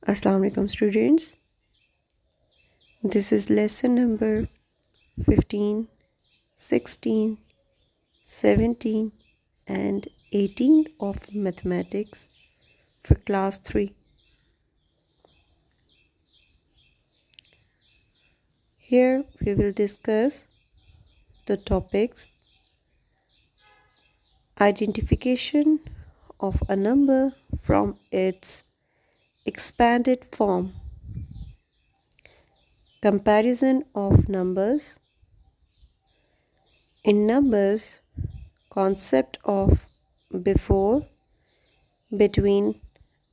Assalamu alaikum students. This is lesson number 15, 16, 17 and 18 of mathematics for class 3. Here we will discuss the topics: identification of a number from its expanded form, comparison of numbers, in numbers, concept of before, between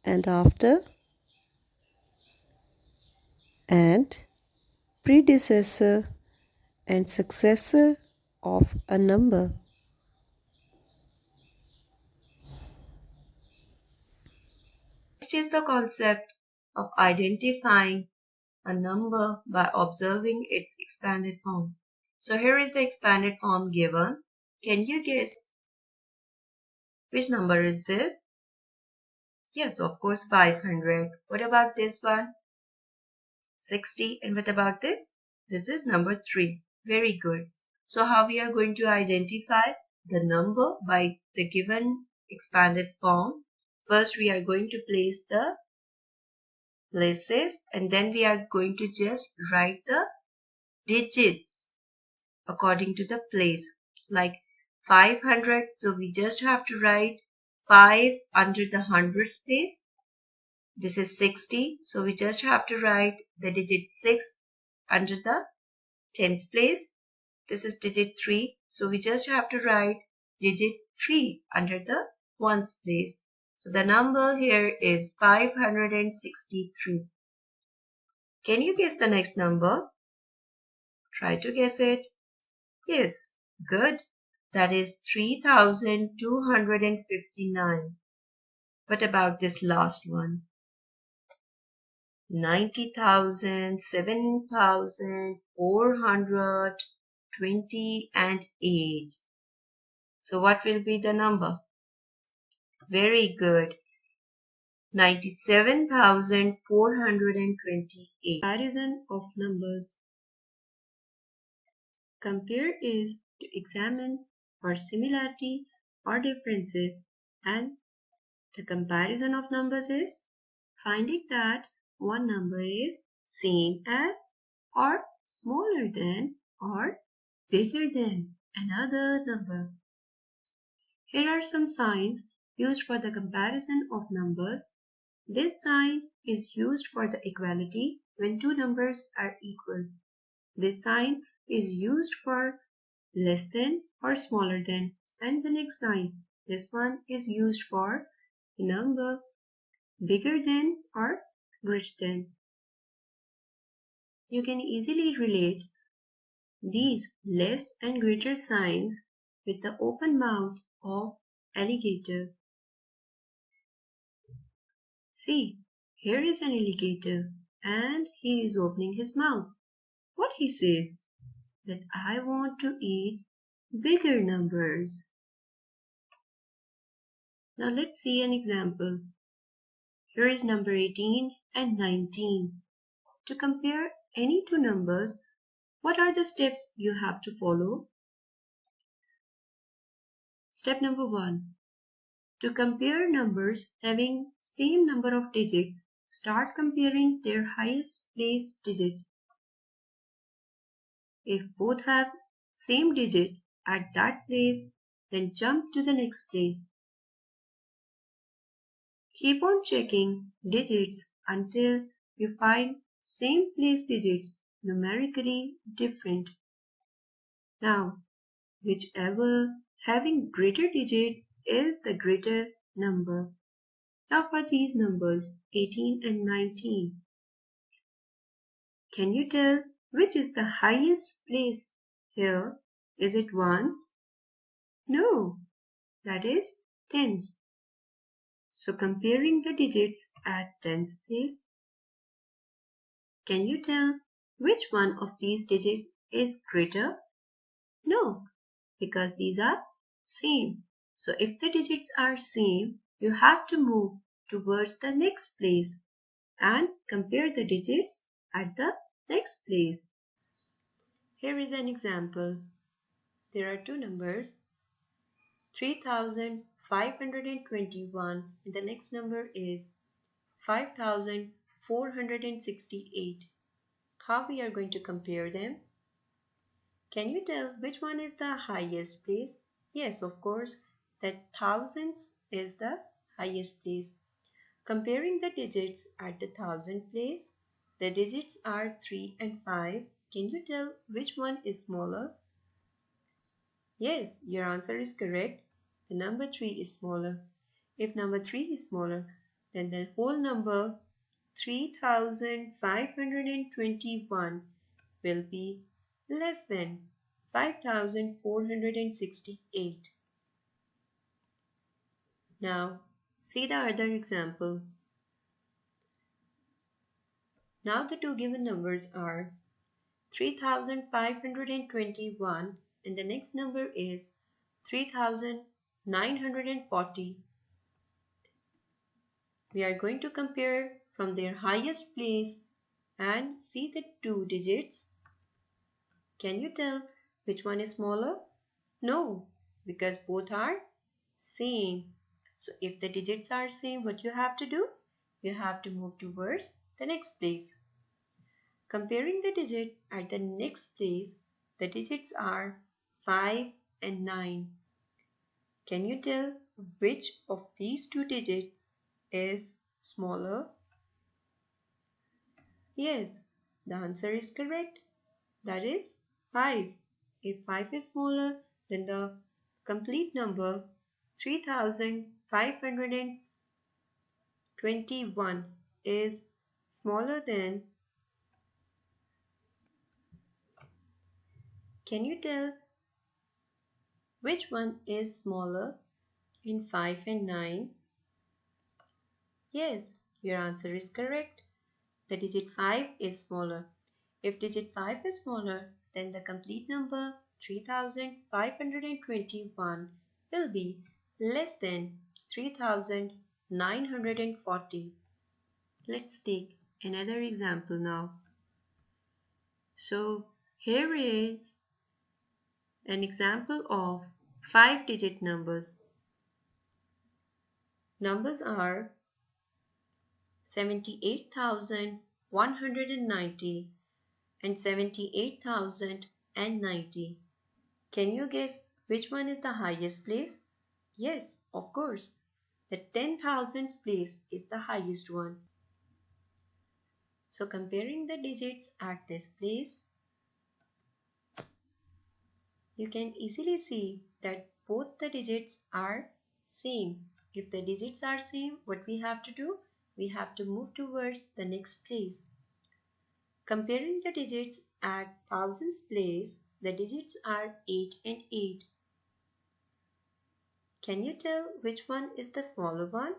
and after, and predecessor and successor of a number. Next is the concept of identifying a number by observing its expanded form. So here is the expanded form given. Can you guess which number is this? Yes, of course, 500. What about this one? 60. And what about this? This is number 3. Very good. So how we are going to identify the number by the given expanded form? First, we are going to place the places and then we are going to just write the digits according to the place, like 500. So we just have to write 5 under the hundreds place. This is 60, so we just have to write the digit 6 under the tens place. This is digit 3, so we just have to write digit 3 under the ones place. So the number here is 563. Can you guess the next number? Try to guess it. Yes, good. That is 3259. What about this last one? 90,000, 7,420 and 8. So what will be the number? Very good. 97,428. Comparison of numbers. Compare is to examine for similarity or differences, and the comparison of numbers is finding that one number is same as or smaller than or bigger than another number. Here are some signs used for the comparison of numbers. This sign is used for the equality when two numbers are equal. This sign is used for less than or smaller than. And the next sign, this one is used for a number bigger than or greater than. You can easily relate these less and greater signs with the open mouth of alligator. See, here is an alligator and he is opening his mouth. What he says? That I want to eat bigger numbers. Now let's see an example. Here is number 18 and 19. To compare any two numbers, what are the steps you have to follow? Step number 1. To compare numbers having same number of digits, start comparing their highest place digit. If both have same digit at that place, then jump to the next place. Keep on checking digits until you find same place digits numerically different. Now, whichever having greater digit is the greater number. Now for these numbers 18 and 19. Can you tell which is the highest place here? Is it ones? No, that is tens. So comparing the digits at tens place, can you tell which one of these digits is greater? No, because these are same. So if the digits are same, you have to move towards the next place. and compare the digits at the next place. Here is an example. There are two numbers, 3521, and the next number is 5468. How we are going to compare them? Can you tell which one is the highest place? Yes, of course, that thousands is the highest place. Comparing the digits at the thousand place, the digits are 3 and 5. Can you tell which one is smaller? Yes, your answer is correct. The number 3 is smaller. If number 3 is smaller, then the whole number 3521 will be less than 5468. Now, see the other example. Now the two given numbers are 3521 and the next number is 3940. We are going to compare from their highest place and see the two digits. Can you tell which one is smaller? No, because both are same. So if the digits are same, what you have to do? You have to move towards the next place. Comparing the digit at the next place, the digits are 5 and 9. Can you tell which of these two digits is smaller? Yes, the answer is correct. That is 5. If 5 is smaller, then the complete number 3521 is smaller than. Can you tell which one is smaller in 5 and 9? Yes, your answer is correct. The digit 5 is smaller. If digit 5 is smaller, then the complete number 3521 will be less than 3940. Let's take another example now. So here is an example of 5-digit numbers. Numbers are 78,190 and 78,090. Can you guess which one is the highest place? Yes, of course. The 10,000s place is the highest one. So comparing the digits at this place, you can easily see that both the digits are same. If the digits are same, what we have to do? We have to move towards the next place. Comparing the digits at thousands place, the digits are 8 and 8. Can you tell which one is the smaller one?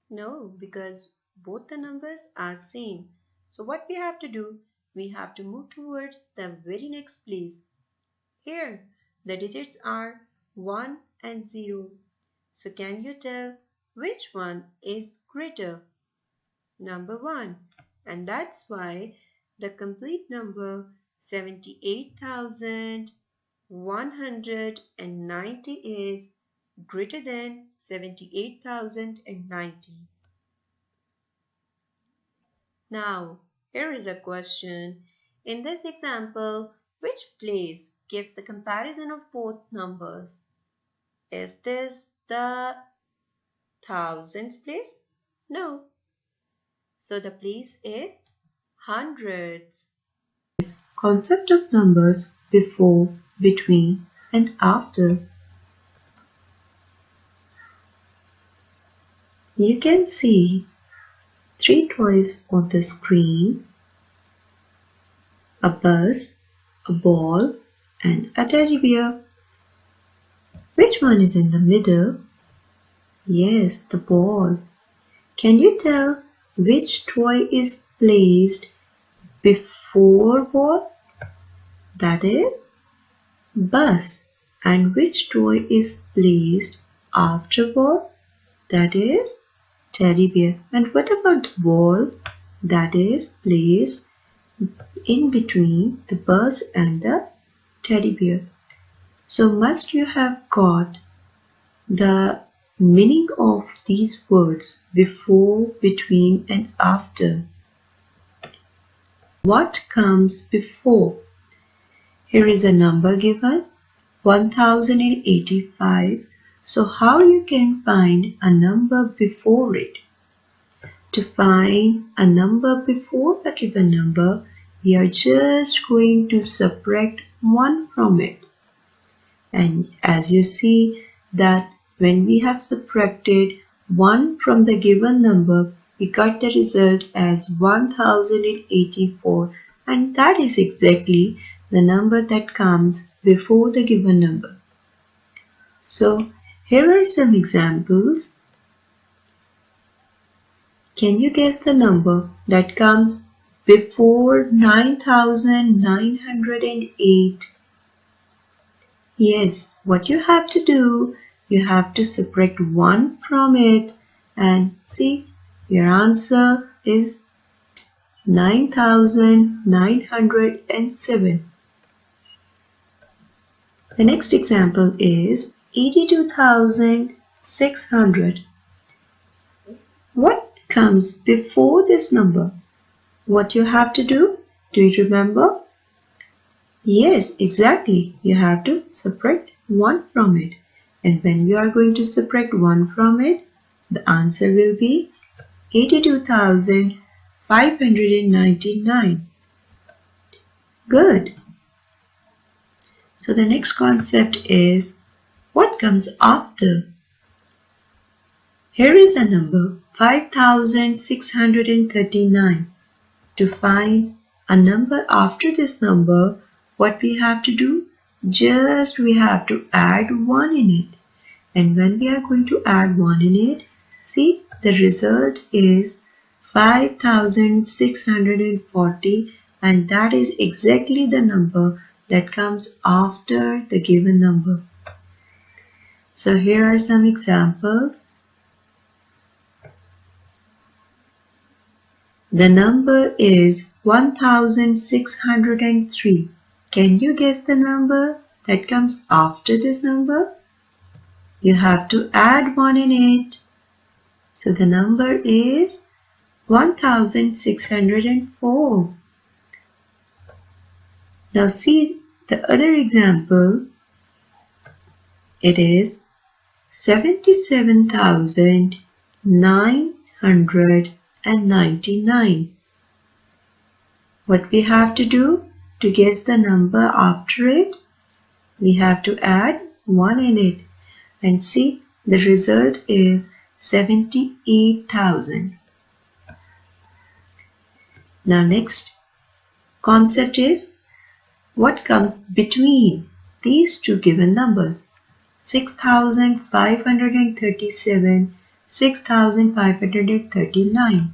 No, because both the numbers are same. So what we have to do? We have to move towards the very next place. Here, the digits are 1 and 0. So can you tell which one is greater? Number 1. And that's why the complete number 78,190 is greater than 78,090. Now, here is a question. In this example, which place gives the comparison of both numbers? Is this the thousands place? No. So the place is hundreds. Concept of numbers before, between, and after. You can see 3 toys on the screen: a bus, a ball, and a teddy bear. Which one is in the middle? Yes, the ball. Can you tell which toy is placed before ball? That is bus. And which toy is placed after ball? That is teddy bear. And what about the ball that is placed in between the bus and the teddy bear? So must you have got the meaning of these words before, between and after. What comes before? Here is a number given 1085. So how you can find a number before it? To find a number before the given number, we are just going to subtract 1 from it. And as you see that when we have subtracted 1 from the given number, we got the result as 1084, and that is exactly the number that comes before the given number. So here are some examples. Can you guess the number that comes before 9908? Yes, what you have to do, you have to subtract 1 from it, and see, your answer is 9907. The next example is 82,600. What comes before this number? What you have to do? Do you remember? Yes, exactly. You have to subtract 1 from it. And when we are going to subtract 1 from it, the answer will be 82,599. Good. So the next concept is what comes after? Here is a number 5,639. To find a number after this number, what we have to do? Just we have to add 1 in it. And when we are going to add 1 in it, see, the result is 5,640, and that is exactly the number that comes after the given number. So here are some examples. The number is 1603. Can you guess the number that comes after this number? You have to add 1 in it. So the number is 1604. Now see the other example. It is 77,999. What we have to do to guess the number after it? We have to add 1 in it. And see, the result is 78,000. Now next concept is what comes between these two given numbers? 6,537, 6,539.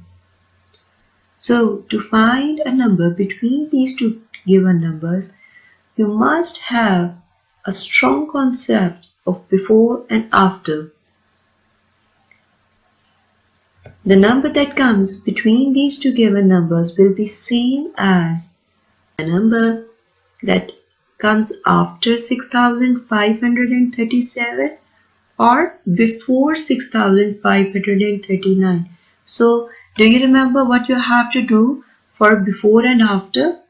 So to find a number between these two given numbers, you must have a strong concept of before and after. The number that comes between these two given numbers will be seen as the number that comes after 6,537 or before 6,539. So do you remember what you have to do for before and after?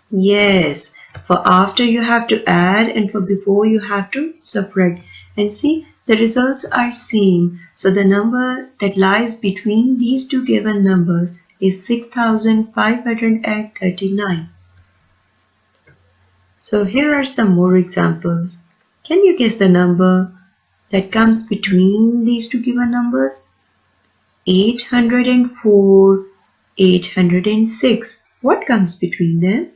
Yes, for after you have to add, and for before you have to subtract. And see, the results are same. So the number that lies between these two given numbers is 6,539. So here are some more examples. Can you guess the number that comes between these two given numbers? 804, 806. What comes between them?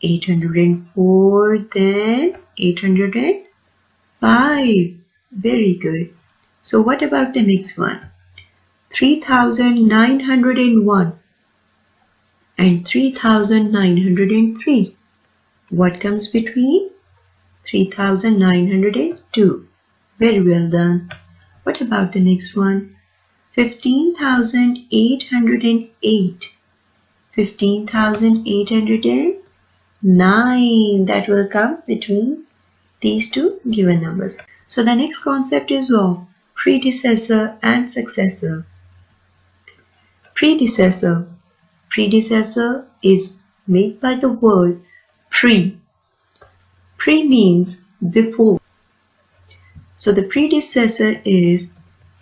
804, then 805. Very good. So what about the next one? 3,901 and 3,903. What comes between? 3,902. Very well done. What about the next one? 15,808. 15,809. That will come between these two given numbers. So the next concept is of predecessor and successor. Predecessor. Predecessor is made by the word pre. Pre means before. So the predecessor is,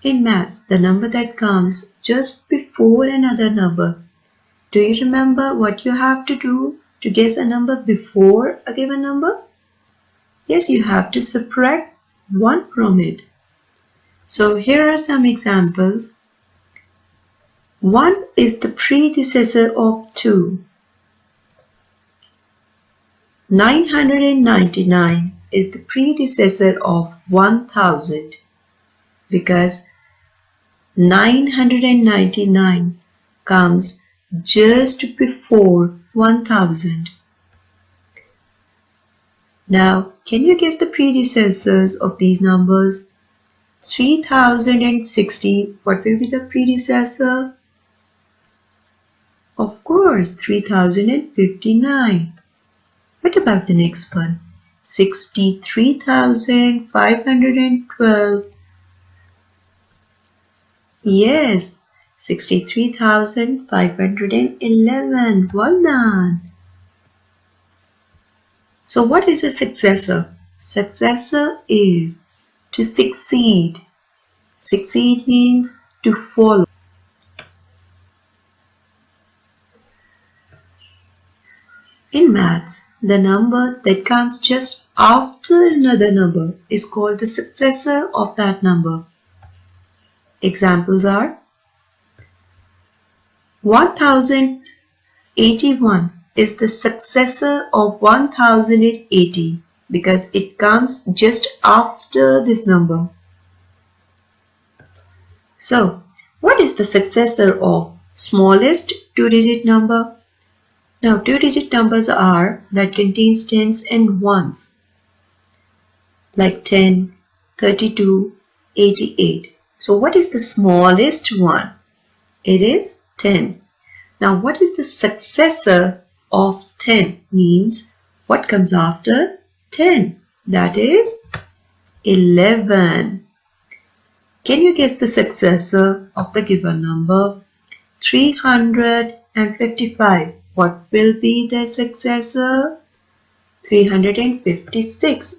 in maths, the number that comes just before another number. Do you remember what you have to do to guess a number before a given number? Yes, you have to subtract 1 from it. So here are some examples. 1 is the predecessor of 2. 999 is the predecessor of 1000 because 999 comes just before 1000. Now, can you guess the predecessors of these numbers? 3060, what will be the predecessor? Of course, 3059. What about the next one? 63,512. Yes, 63,511. Well done. So what is a successor? Successor is to succeed. Succeed means to follow. In maths, the number that comes just after another number is called the successor of that number. Examples are 1081 is the successor of 1080 because it comes just after this number. So, what is the successor of smallest two-digit number? Now, two-digit numbers are that contains tens and ones, like 10, 32, 88. So, what is the smallest one? It is 10. Now, what is the successor of 10? Means what comes after 10? That is 11. Can you guess the successor of the given number? 355. What will be the successor? 356.